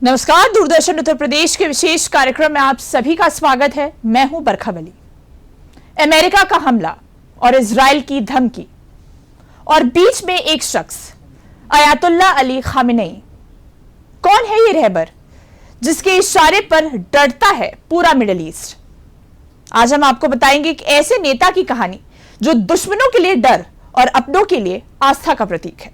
नमस्कार, दूरदर्शन उत्तर प्रदेश के विशेष कार्यक्रम में आप सभी का स्वागत है। मैं हूं बरखा वली। अमेरिका का हमला और इजराइल की धमकी और बीच में एक शख्स अयातुल्ला अली खामेनेई। कौन है ये रहबर जिसके इशारे पर डरता है पूरा मिडिल ईस्ट? आज हम आपको बताएंगे एक ऐसे नेता की कहानी जो दुश्मनों के लिए डर और अपनों के लिए आस्था का प्रतीक है।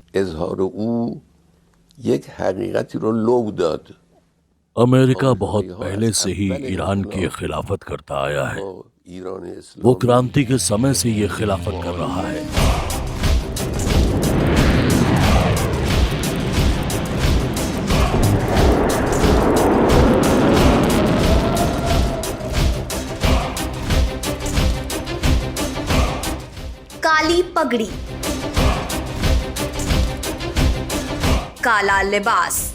अमेरिका बहुत पहले से ही ईरान की खिलाफत करता आया है। वो क्रांति के समय से ये खिलाफत कर रहा है। काली पगड़ी, काला लिबास,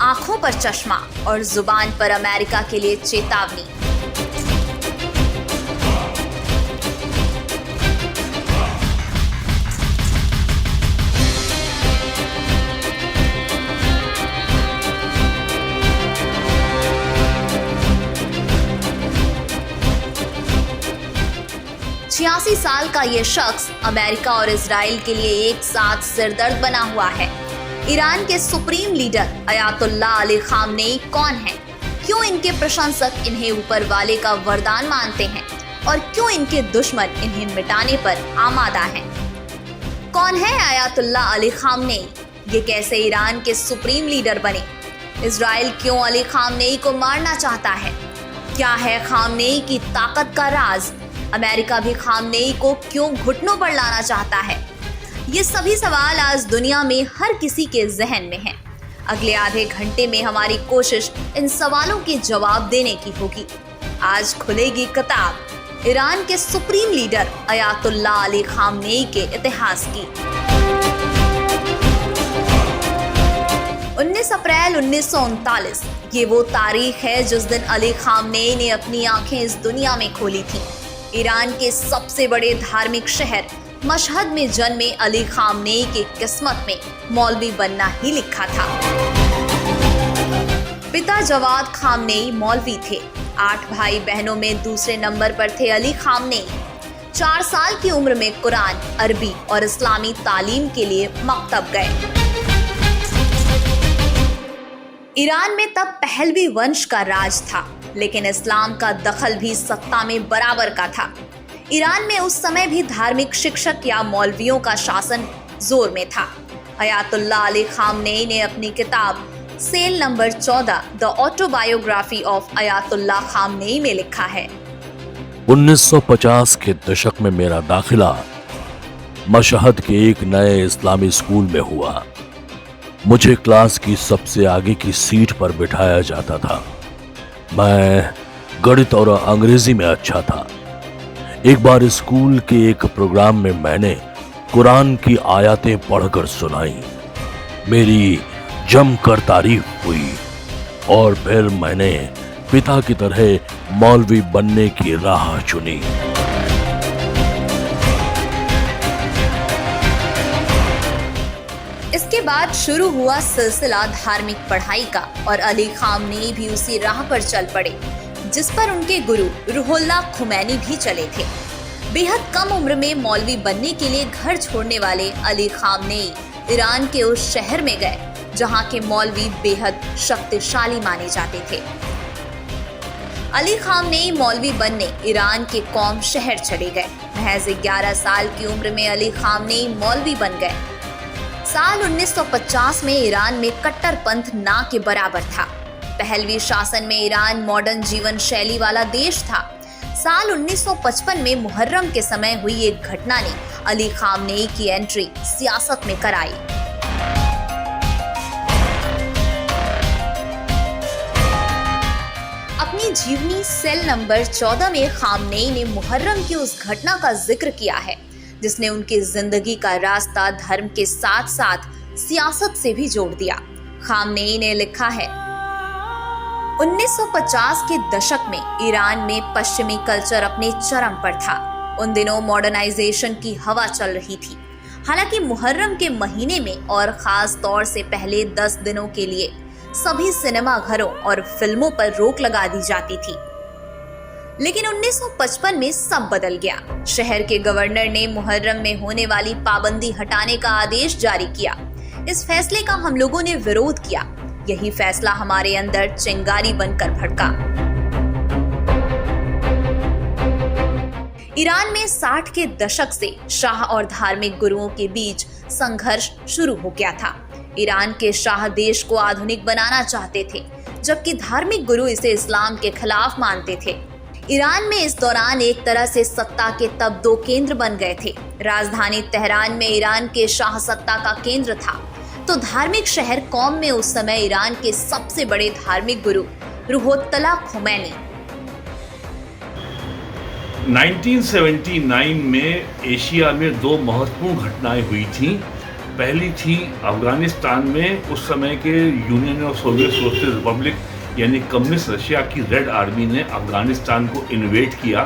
आंखों पर चश्मा और जुबान पर अमेरिका के लिए चेतावनी। छियासी साल का ये शख्स अमेरिका और इजराइल के लिए एक साथ सिरदर्द बना हुआ है। ईरान के supreme leader Ayatollah Ali Khamenei कौन है? क्यों इनके प्रशंसक इन्हें ऊपर वाले का वरदान मानते हैं और क्यों इनके दुश्मन इन्हें मिटाने पर आमादा हैं? कौन है अयातुल्ला अली खामेनेई? ये कैसे ईरान के सुप्रीम लीडर बने? इजराइल क्यों अली खामेनेई को मारना चाहता है? क्या है खामेनेई की ताकत का राज? अमेरिका भी खामेनेई को क्यों घुटनों पर लाना चाहता है? ये सभी सवाल आज दुनिया में हर किसी के जहन में हैं। अगले आधे घंटे में हमारी कोशिश इन सवालों के जवाब देने की होगी। आज खुलेगी किताब ईरान के supreme leader Ayatollah Ali Khamenei के इतिहास की। 19 अप्रैल 1939 ये वो तारीख है जिस दिन अली खामेनेई ने अपनी आंखें इस दुनिया में खोली थी। ईरान के सबसे बड़े धार्मिक शहर मशहद में जन्मे अली खामेनेई की किस्मत में मौलवी बनना ही लिखा था। पिता जवाद खामेनेई मौलवी थे। 8 भाई बहनों में दूसरे नंबर पर थे अली खामेनेई। 4 साल की उम्र में कुरान, अरबी और इस्लामी तालीम के लिए मकतब गए। ईरान में तब पहलवी वंश का राज था, लेकिन इस्लाम का दखल भी सत्ता में बराबर का था। ईरान में उस समय भी धार्मिक शिक्षक या मौलवियों का शासन जोर में था। अयातुल्ला अली खामेनेई ने अपनी किताब cell number 14 the autobiography of Ayatollah Khamenei में लिखा है, 1950 के दशक में मेरा दाखिला मशहद के एक नए इस्लामी स्कूल में हुआ। मुझे क्लास की सबसे आगे की सीट पर बिठाया जाता था। मैं गणित और अंग्रेजी में अच्छा था। एक बार स्कूल के एक प्रोग्राम में मैंने कुरान की आयतें पढ़कर सुनाई। मेरी जमकर तारीफ हुई और फिर मैंने पिता की तरह मौलवी बनने की राह चुनी। इसके बाद शुरू हुआ सिलसिला धार्मिक पढ़ाई का और अली खामेनेई भी उसी राह पर चल पड़े जिस पर उनके गुरु रूहुल्लाह खुमैनी भी चले थे। बेहद कम उम्र में मौलवी बनने के लिए घर छोड़ने वाले अली खामेनेई ईरान के उस शहर में गए जहां के मौलवी बेहद शक्तिशाली माने जाते थे। अली खामेनेई मौलवी बनने ईरान के कौम शहर चले गए। महज 11 साल की उम्र में अली खामेनेई मौलवी बन गए। साल 1950 में ईरान में कट्टरपंथ ना के बराबर था। पहलवी शासन में ईरान मॉडर्न जीवन शैली वाला देश था। साल 1955 में मुहर्रम के समय हुई एक घटना ने अली खामेनेई की एंट्री सियासत में कराई। अपनी जीवनी सेल नंबर 14 में खामेनेई ने मुहर्रम की उस घटना का जिक्र किया है जिसने उनकी जिंदगी का रास्ता धर्म के साथ साथ सियासत से भी जोड़ दिया। खामेनेई ने लिखा है, 1950 के दशक में ईरान में पश्चिमी कल्चर अपने चरम पर था। उन दिनों मॉडर्नाइजेशन की हवा चल रही थी। हालांकि मुहर्रम के महीने में और खास तौर से पहले 10 दिनों के लिए सभी सिनेमा घरों और फिल्मों पर रोक लगा दी जाती थी। लेकिन 1955 में सब बदल गया। शहर के गवर्नर ने मुहर्रम में होने वाली पाबंदी हटाने का आदेश जारी किया। इस फैसले का हम लोगों ने विरोध किया। यही फैसला हमारे अंदर चिंगारी बनकर भड़का। ईरान में 60 के दशक से शाह और धार्मिक गुरुओं के बीच संघर्ष शुरू हो गया था। ईरान के शाह देश को आधुनिक बनाना चाहते थे, जबकि धार्मिक गुरु इसे इस्लाम के खिलाफ मानते थे। ईरान में इस दौरान एक तरह से सत्ता के तब 2 केंद्र बन गए थे। राजधानी तेहरान में ईरान के शाह सत्ता का केंद्र था, तो धार्मिक शहर कौम में उस समय ईरान के सबसे बड़े धार्मिक गुरु रूहुल्लाह खुमैनी। 1979 में एशिया में 2 महत्वपूर्ण घटनाएं हुई थीं। पहली थी अफगानिस्तान में उस समय के union of Soviet socialist Republic यानी कम्युनिस्ट रशिया की रेड आर्मी ने अफगानिस्तान को इन्वेड किया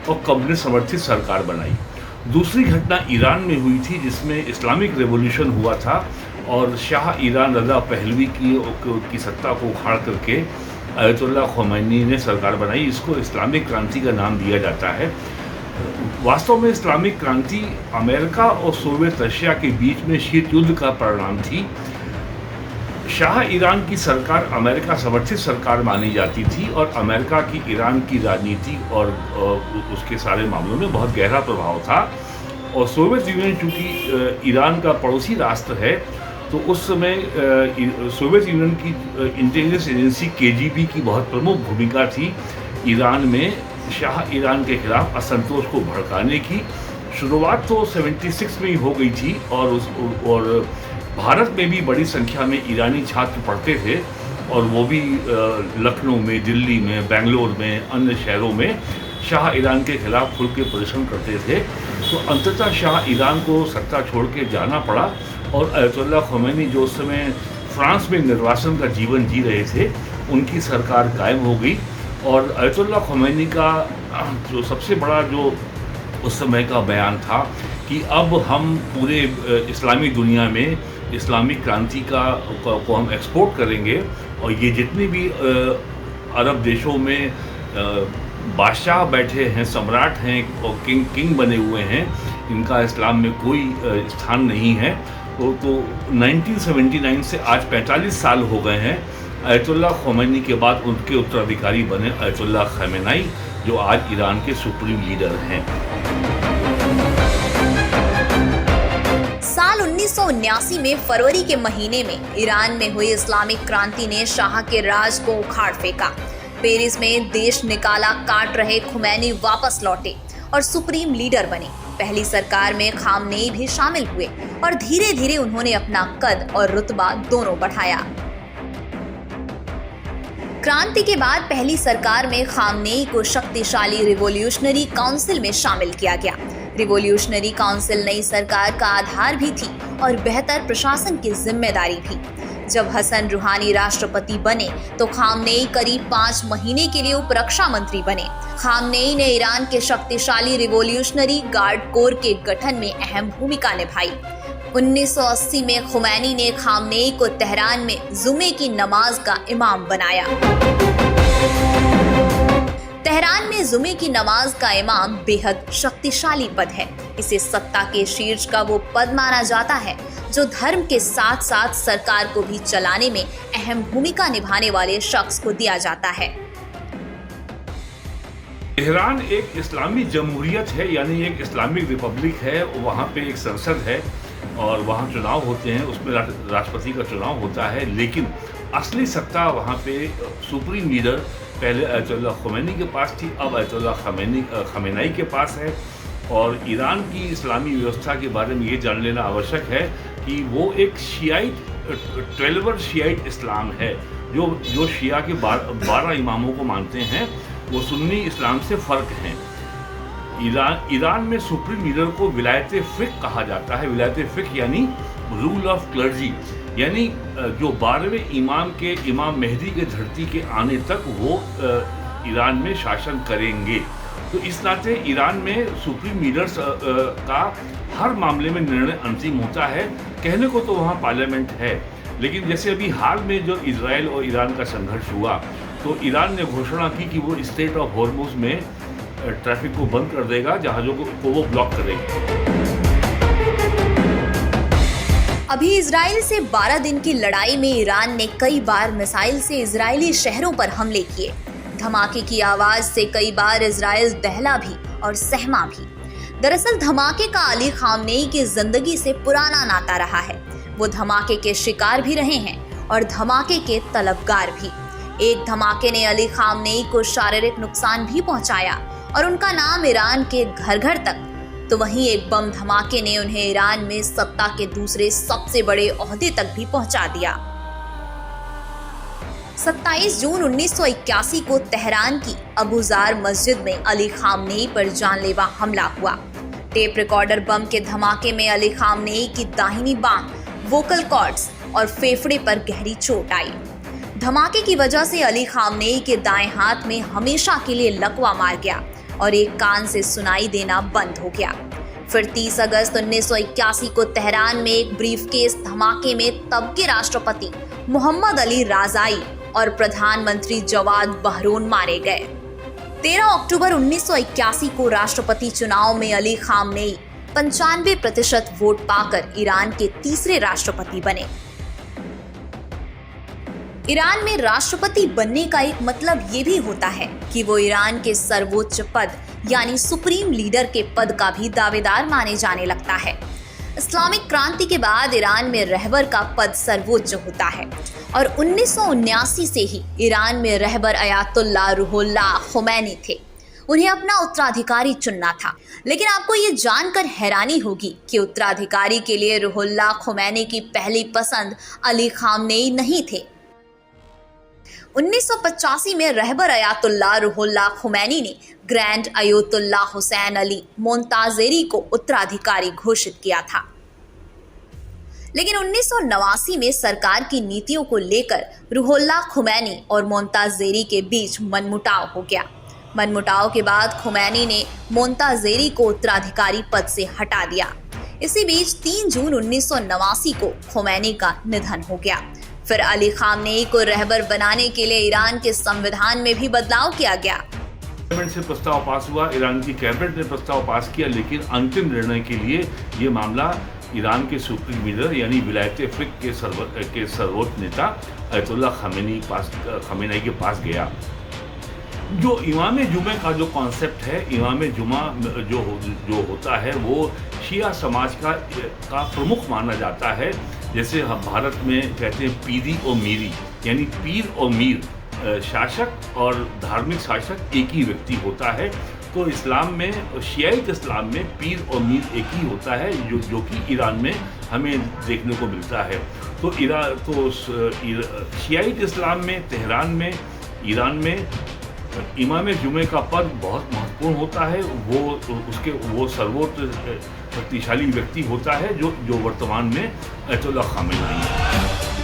और कम्युनिस्ट समर्थित सरकार बनाई। दूसरी घटना ईरान में हुई थी, जिसमें इस्लामिक रेवोल्यूशन हुआ था और शाह ईरान रज़ा पहलवी की सत्ता को उखाड़ करके अयतुल्लाह खुमैनी ने सरकार बनाई। इसको इस्लामिक क्रांति का नाम दिया जाता है। वास्तव में इस्लामिक क्रांति अमेरिका और सोवियत रशिया के बीच में शीत युद्ध का परिणाम थी। शाह ईरान की सरकार अमेरिका समर्थित सरकार मानी जाती थी और अमेरिका की ईरान की राजनीति और उसके सारे मामलों में बहुत गहरा प्रभाव था। और सोवियत यूनियन चूँकि ईरान का पड़ोसी राष्ट्र है, तो उस समय सोवियत यूनियन की इंटेलिजेंस एजेंसी KGB की बहुत प्रमुख भूमिका थी ईरान में शाह ईरान के खिलाफ असंतोष को भड़काने की। शुरुआत तो 76 में ही हो गई थी और भारत में भी बड़ी संख्या में ईरानी छात्र पढ़ते थे और वो भी लखनऊ में, दिल्ली में, बेंगलोर में, अन्य शहरों में शाह ईरान के खिलाफ खुल के प्रदर्शन करते थे। तो अंततः शाह ईरान को सत्ता छोड़ के जाना पड़ा और अयतुल्लाह खुमैनी जो उस समय फ्रांस में निर्वासन का जीवन जी रहे थे, उनकी सरकार कायम हो गई। और अयतुल्लाह खुमैनी का जो सबसे बड़ा जो उस समय का बयान था कि अब हम पूरे इस्लामी दुनिया में इस्लामिक क्रांति को हम एक्सपोर्ट करेंगे और ये जितने भी अरब देशों में बादशाह बैठे हैं, सम्राट हैं और किंग बने हुए हैं, इनका इस्लाम में कोई स्थान नहीं है। तो 1979 से आज 45 साल हो गए हैं। अयतुल्लाह खुमैनी के बाद उनके उत्तराधिकारी बने अयतुल्लाह खमेनी, जो आज ईरान के सुप्रीम लीडर हैं। साल 1979 में फरवरी के महीने में ईरान में हुई इस्लामिक क्रांति ने शाह के राज को उखाड़ फेंका। पेरिस में देश निकाला काट रहे खुमैनी वापस लौटे और सुप्रीम लीडर बने। पहली सरकार में खामनेई भी शामिल हुए और धीरे धीरे उन्होंने अपना कद और रुतबा दोनों बढ़ाया। क्रांति के बाद पहली सरकार में खामनेई को शक्तिशाली रिवॉल्यूशनरी काउंसिल में शामिल किया गया। रिवॉल्यूशनरी काउंसिल नई सरकार का आधार भी थी और बेहतर प्रशासन की जिम्मेदारी भी। जब हसन रूहानी राष्ट्रपति बने तो खामनेई करीब 5 महीने के लिए उप रक्षा मंत्री बने। खामनेई ने ईरान के शक्तिशाली रिवॉल्यूशनरी गार्ड कोर के गठन में अहम भूमिका निभाई। 1980 में खुमैनी ने खामनेई को तेहरान में जुमे की नमाज का इमाम बनाया। तेहरान में जुमे की नमाज का इमाम बेहद शक्तिशाली पद है। इसे सत्ता के शीर्ष का वो पद माना जाता है जो धर्म के साथ साथ सरकार को भी चलाने में अहम भूमिका निभाने वाले शख्स को दिया जाता है। तेहरान एक इस्लामी जमहूरियत है, यानी एक इस्लामिक रिपब्लिक है। वहाँ पे एक संसद है और वहाँ चुनाव होते हैं, उसमें राष्ट्रपति का चुनाव होता है। लेकिन असली सत्ता वहाँ पे सुप्रीम लीडर पहले अयतुल्लाह खुमैनी के पास थी, अब अयतुल्लाह खमेनी के पास है। और ईरान की इस्लामी व्यवस्था के बारे में ये जान लेना आवश्यक है कि वो एक शियाइट 12 शियाइट इस्लाम है, जो शिया के 12 इमामों को मानते हैं। वो सुन्नी इस्लाम से फ़र्क हैं। ईरान में सुप्रीम लीडर को विलायत फ़िक़्ह कहा जाता है। विलायत फ़िक़्ह यानी रूल ऑफ क्लर्जी, यानी जो 12वें इमाम के इमाम मेहदी के धरती के आने तक वो ईरान में शासन करेंगे। तो इस नाते ईरान में सुप्रीम लीडर्स का हर मामले में निर्णय अंतिम होता है। कहने को तो वहाँ पार्लियामेंट है, लेकिन जैसे अभी हाल में जो इजराइल और ईरान का संघर्ष हुआ, तो ईरान ने घोषणा की कि वो स्ट्रेट ऑफ हॉर्मुज में ट्रैफिक को बंद कर देगा, जहाज़ों को वो ब्लॉक करेगा। अभी इजराइल से 12 दिन की लड़ाई में ईरान ने कई बार मिसाइल से इजरायली शहरों पर हमले किए। धमाके की आवाज से कई बार इजराइल दहला भी और सहमा भी। दरअसल धमाके का अली खामनेई की जिंदगी से पुराना नाता रहा है। वो धमाके के शिकार भी रहे हैं और धमाके के तलबगार भी। एक धमाके ने अली खामनेई को शारीरिक नुकसान भी पहुंचाया और उनका नाम ईरान के घर घर तक, तो वहीं एक बम धमाके ने उन्हें ईरान में सत्ता के दूसरे सबसे बड़े ओहदे तक भी पहुंचा दिया। 27 जून 1981 को तेहरान की अबूजार मस्जिद में अली खामनेई पर जानलेवा हमला हुआ। टेप रिकॉर्डर बम के धमाके में अली खामनेई की दाहिनी बांह, वोकल कॉर्ड्स और फेफड़े पर गहरी चोट आई। धमाके की वजह से अली खामनेई के दाएं हाथ में हमेशा के लिए लकवा मार गया और एक कान से सुनाई देना बंद हो गया। फिर 30 अगस्त 1981 को तेहरान में एक ब्रीफकेस धमाके में तब के राष्ट्रपति मोहम्मद अली राजाई और प्रधानमंत्री जवाद बहरोन मारे गए। 13 अक्टूबर 1981 को राष्ट्रपति चुनाव में अली खामनेई 95% वोट पाकर ईरान के तीसरे राष्ट्रपति बने। ईरान में राष्ट्रपति बनने का एक मतलब ये भी होता है कि वो ईरान के सर्वोच्च पद यानी सुप्रीम लीडर के पद का भी दावेदार माने जाने लगता है। इस्लामिक क्रांति के बाद ईरान में रहबर का पद सर्वोच्च होता है और 1979 से ही ईरान में रहबर अयातुल्लाह रूहुल्लाह खुमैनी थे। उन्हें अपना उत्तराधिकारी चुनना था, लेकिन आपको ये जानकर हैरानी होगी कि उत्तराधिकारी के लिए रूहुल्लाह खुमैनी की पहली पसंद अली खामनेई नहीं थे। 1985 में रहबर अयातुल्लाह रूहुल्लाह खुमैनी ने ग्रैंड अयातुल्लाह हुसैन अली मोंताजेरी को उत्तराधिकारी घोषित किया था, लेकिन 1989 में सरकार की नीतियों को लेकर रूहुल्लाह खुमैनी और मोंताजेरी के बीच मनमुटाव हो गया। मनमुटाव के बाद खुमैनी ने मोंताजेरी को उत्तराधिकारी पद से हटा दिया। इसी बीच 3 जून 1989 को खुमैनी का निधन हो गया। फिर अली खामनेई को रहबर बनाने के लिए ईरान के संविधान में भी बदलाव किया गया। पार्लियामेंट से प्रस्ताव पास हुआ, ईरान की कैबिनेट ने प्रस्ताव पास किया, लेकिन अंतिम निर्णय के लिए ये मामला ईरान के सुप्रीम लीडर यानी विलायत फिक्र के सर्वोच्च नेता अयतुल्लाह खमेनी के पास गया। जो इमाम जुमे का जो कॉन्सेप्ट है, इमाम जुमा जो होता है वो शिया समाज का प्रमुख माना जाता है। जैसे हम भारत में कहते हैं पीरी और मीरी, यानी पीर और मीर शासक और धार्मिक शासक एक ही व्यक्ति होता है। तो इस्लाम में, शियाइट इस्लाम में पीर और मीर एक ही होता है, जो कि ईरान में हमें देखने को मिलता है। तो शियाइट इस्लाम में, तेहरान में, ईरान में इमाम जुमे का पद बहुत महत्वपूर्ण होता है। वो सर्वोच्च शक्तिशाली व्यक्ति होता है जो वर्तमान में अयतुल्लाह खामेनी है।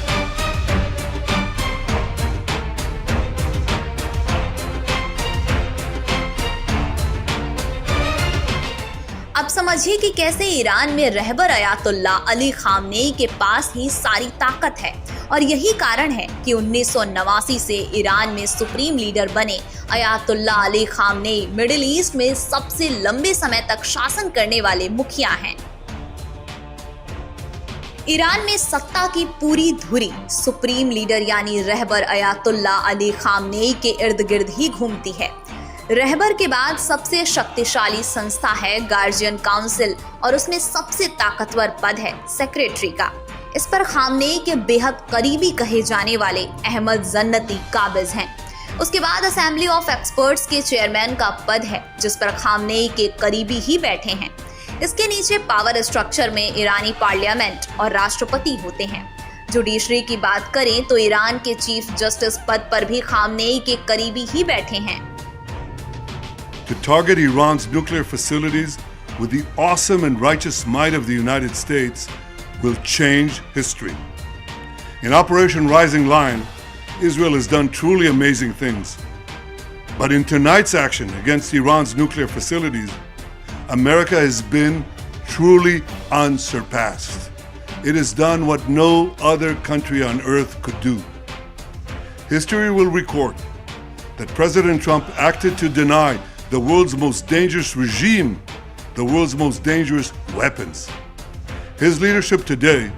अब समझिए कि कैसे ईरान में रहबर अयातुल्लाह अली खामनेई के पास ही सारी ताकत है, और यही कारण है कि 1989 से ईरान में सुप्रीम लीडर बने Ayatollah Ali Khamenei middle east में सबसे लंबे समय तक शासन करने वाले मुखिया हैं। ईरान में सत्ता की पूरी धुरी सुप्रीम लीडर यानी रहबर अयातुल्लाह अली खामनेई के इर्द गिर्द ही घूमती है। रहबर के बाद सबसे शक्तिशाली संस्था है गार्जियन काउंसिल, और उसमें सबसे ताकतवर पद है सेक्रेटरी का। इस पर खामनेई के बेहद करीबी कहे जाने वाले अहमद जन्नती काबिज हैं। उसके बाद असेंबली ऑफ एक्सपर्ट्स के चेयरमैन का पद है, जिस पर खामनेई के करीबी ही बैठे हैं। इसके नीचे पावर स्ट्रक्चर में ईरानी पार्लियामेंट और राष्ट्रपति होते हैं। जुडिशरी की बात करें तो ईरान के चीफ जस्टिस पद पर भी खामनेई के करीबी ही बैठे हैं। To target Iran's nuclear facilities with the awesome and righteous might of the United States will change history. In Operation Rising Lion, Israel has done truly amazing things. But in tonight's action against Iran's nuclear facilities, America has been truly unsurpassed. It has done what no other country on earth could do. History will record that President Trump acted to deny the world's most dangerous regime the world's most dangerous weapons. His leadership today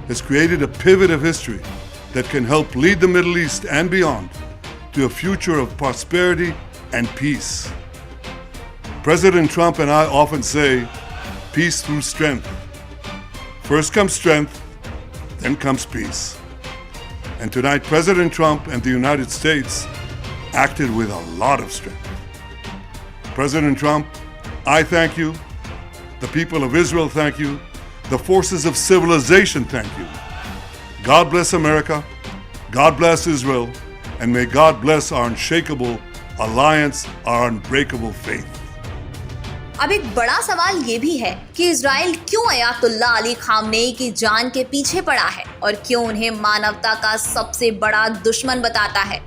has created a pivot of history that can help lead the Middle East and beyond to a future of prosperity and peace. President Trump and I often say, peace through strength. First comes strength, then comes peace. And tonight, President Trump and the United States acted with a lot of strength. President Trump, I thank you. The people of Israel thank you. The forces of civilization thank you. God bless America. God bless Israel. And may God bless our unshakable alliance, our unbreakable faith. अब एक बड़ा सवाल ये भी है कि Israel क्यों Ayatollah Ali Khamenei की जान के पीछे पड़ा है और क्यों उन्हें मानवता का सबसे बड़ा दुश्मन बताता है।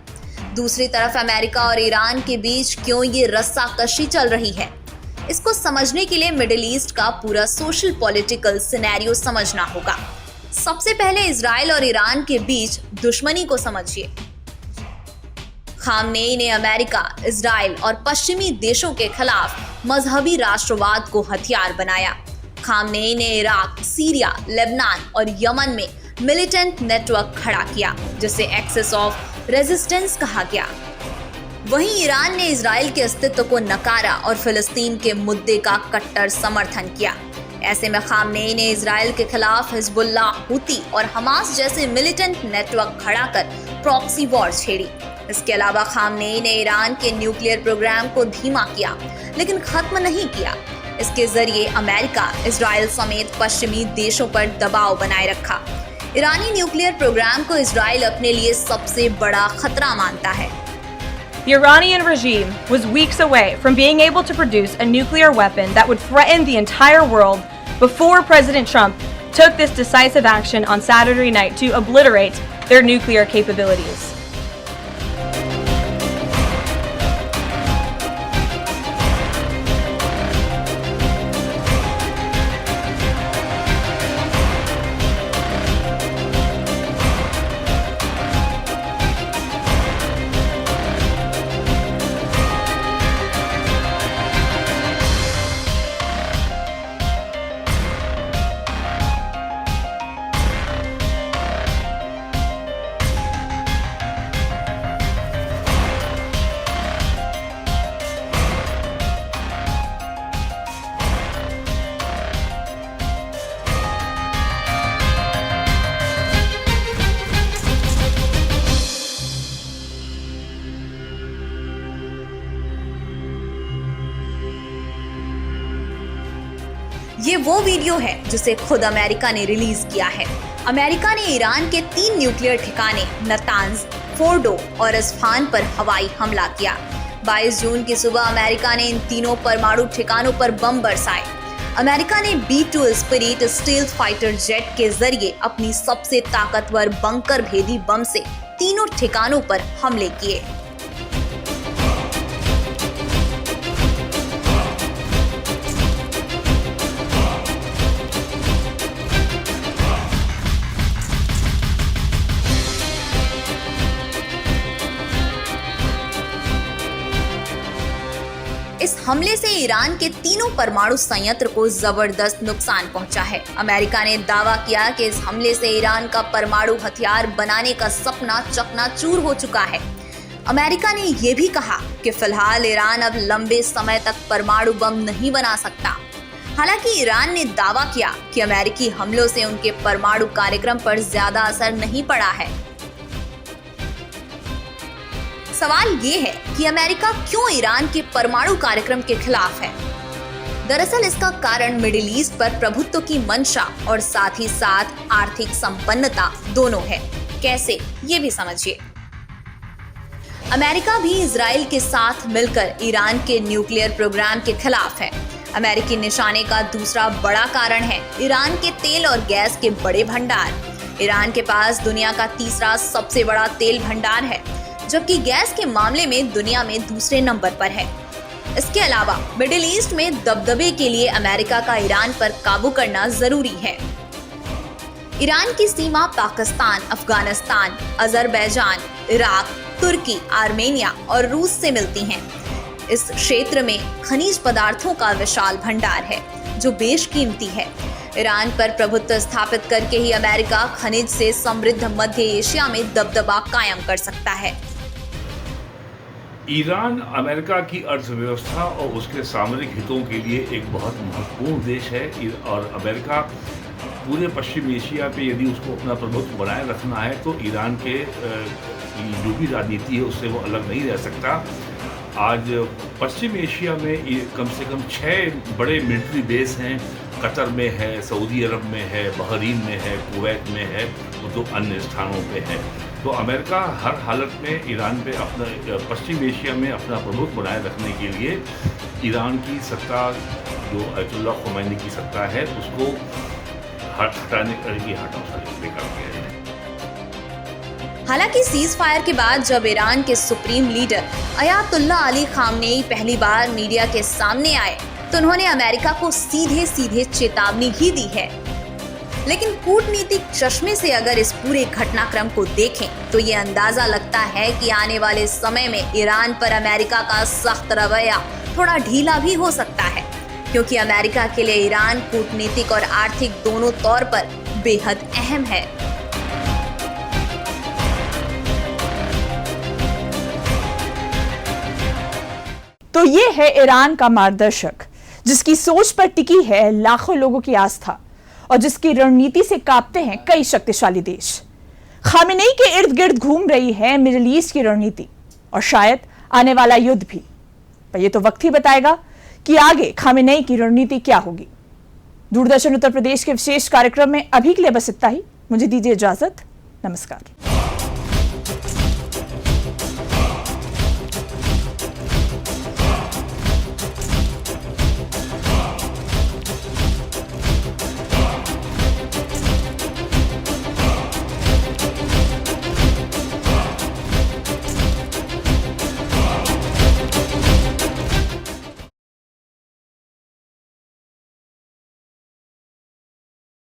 दूसरी तरफ अमेरिका और ईरान के बीच क्यों ये रस्साकशी चल रही है। इसको समझने के लिए मिडिल ईस्ट का पूरा सोशल पॉलिटिकल सिनेरियो समझना होगा। सबसे पहले इजराइल और ईरान के बीच दुश्मनी को समझिए। खामनेई ने अमेरिका, इजराइल और पश्चिमी देशों के खिलाफ मजहबी राष्ट्रवाद को हथियार बनाया। खामनेई ने इराक, सीरिया, लेबनान और यमन में मिलिटेंट नेटवर्क खड़ा किया, जिसे एक्सेस ऑफ रेजिस्टेंस कहा गया। वहीं ईरान ने इजराइल के अस्तित्व को नकारा और फिलिस्तीन के मुद्दे का कट्टर समर्थन किया। ऐसे में खामनेई ने इजराइल के खिलाफ हिजबुल्लाह, हुती और हमास जैसे मिलिटेंट नेटवर्क खड़ा कर प्रॉक्सी वॉर छेड़ी। इसके अलावा खामनेई ने ईरान के न्यूक्लियर प्रोग्राम को धीमा किया, लेकिन खत्म नहीं किया। इसके जरिए अमेरिका, इजराइल समेत पश्चिमी देशों पर दबाव बनाए रखा। ईरानी न्यूक्लियर प्रोग्राम को इजराइल अपने लिए सबसे बड़ा खतरा मानता है। The Iranian regime was weeks away from being able to produce a nuclear weapon that would threaten the entire world before President Trump took this decisive action on Saturday night to obliterate their nuclear capabilities. ये वो video है जिसे खुद America ने release किया है। America ने Iran के 3 न्यूक्लियर ठिकाने नतांज, फोर्डो और इस्फहान पर हवाई हमला किया। 22 जून की सुबह अमेरिका ने इन तीनों परमाणु ठिकानों पर बम बरसाए। अमेरिका ने B-2 spirit stealth fighter jet के जरिए अपनी सबसे ताकतवर बंकर भेदी बम से तीनों ठिकानों पर हमले किए। इस हमले से ईरान के तीनों परमाणु संयंत्र को जबरदस्त नुकसान पहुंचा है। अमेरिका ने दावा किया कि इस हमले से ईरान का परमाणु हथियार बनाने का सपना चकनाचूर हो चुका है। अमेरिका ने यह भी कहा कि फिलहाल ईरान अब लंबे समय तक परमाणु बम नहीं बना सकता। हालांकि ईरान ने दावा किया कि अमेरिकी हमलों से उनके परमाणु कार्यक्रम पर ज्यादा असर नहीं पड़ा है। सवाल ये है कि अमेरिका क्यों ईरान के परमाणु कार्यक्रम के खिलाफ है। दरअसल इसका कारण मिडिल ईस्ट पर प्रभुत्व की मंशा और साथ ही साथ आर्थिक संपन्नता दोनों है। कैसे, ये भी समझिए। अमेरिका भी इजराइल के साथ मिलकर ईरान के न्यूक्लियर प्रोग्राम के खिलाफ है। अमेरिकी निशाने का दूसरा बड़ा कारण है ईरान के तेल और गैस के बड़े भंडार। ईरान के पास दुनिया का तीसरा सबसे बड़ा तेल भंडार है, जबकि गैस के मामले में दुनिया में दूसरे नंबर पर है। इसके अलावा मिडिल ईस्ट में दबदबे के लिए अमेरिका का ईरान पर काबू करना जरूरी है। ईरान की सीमा पाकिस्तान, अफगानिस्तान, अजरबैजान, इराक, तुर्की, आर्मेनिया और रूस से मिलती हैं। इस क्षेत्र में खनिज पदार्थों का विशाल भंडार है जो बेशकीमती है। ईरान पर प्रभुत्व स्थापित करके ही अमेरिका खनिज से समृद्ध मध्य एशिया में दबदबा कायम कर सकता है। ईरान अमेरिका की अर्थव्यवस्था और उसके सामरिक हितों के लिए एक बहुत महत्वपूर्ण देश है और अमेरिका पूरे पश्चिम एशिया पे यदि उसको अपना प्रभुत्व बनाए रखना है तो ईरान के जो भी राजनीति है उससे वो अलग नहीं रह सकता। आज पश्चिम एशिया में कम से कम 6 बड़े मिलिट्री बेस हैं। कतर में है, सऊदी अरब में है, बहरीन में है, कुवैत में है और 2 अन्य स्थानों पे है। तो अमेरिका हर हालत में ईरान पे अपना पश्चिम एशिया में अपना प्रभुत्व बनाए रखने के लिए ईरान की सत्ता जो अयतुल्लाह खुमैनी की सत्ता है उसको हटाने की करती है। हालांकि सीज फायर के बाद जब ईरान के supreme leader Ayatollah Ali Khamenei पहली बार मीडिया के सामने आए तो उन्होंने अमेरिका को सीधे चेतावनी ही दी है। लेकिन कूटनीतिक चश्मे से अगर इस पूरे घटनाक्रम को देखें तो ये अंदाजा लगता है कि आने वाले समय में ईरान पर अमेरिका का सख्त रवैया थोड़ा ढीला भी हो सकता है, क्योंकि अमेरिका के लिए ईरान कूटनीतिक और आर्थिक दोनों तौर पर बेहद अहम है। तो ये है ईरान का मार्गदर्शक, जिसकी सोच पर टिकी है लाखों लोगों की आस्था और जिसकी रणनीति से कांपते हैं कई शक्तिशाली देश। खामेनेई के इर्द गिर्द घूम रही है मिडिल ईस्ट की रणनीति और शायद आने वाला युद्ध भी। पर यह तो वक्त ही बताएगा कि आगे खामेनेई की रणनीति क्या होगी। दूरदर्शन उत्तर प्रदेश के विशेष कार्यक्रम में अभी के लिए बस इतना ही। मुझे दीजिए इजाजत। नमस्कार।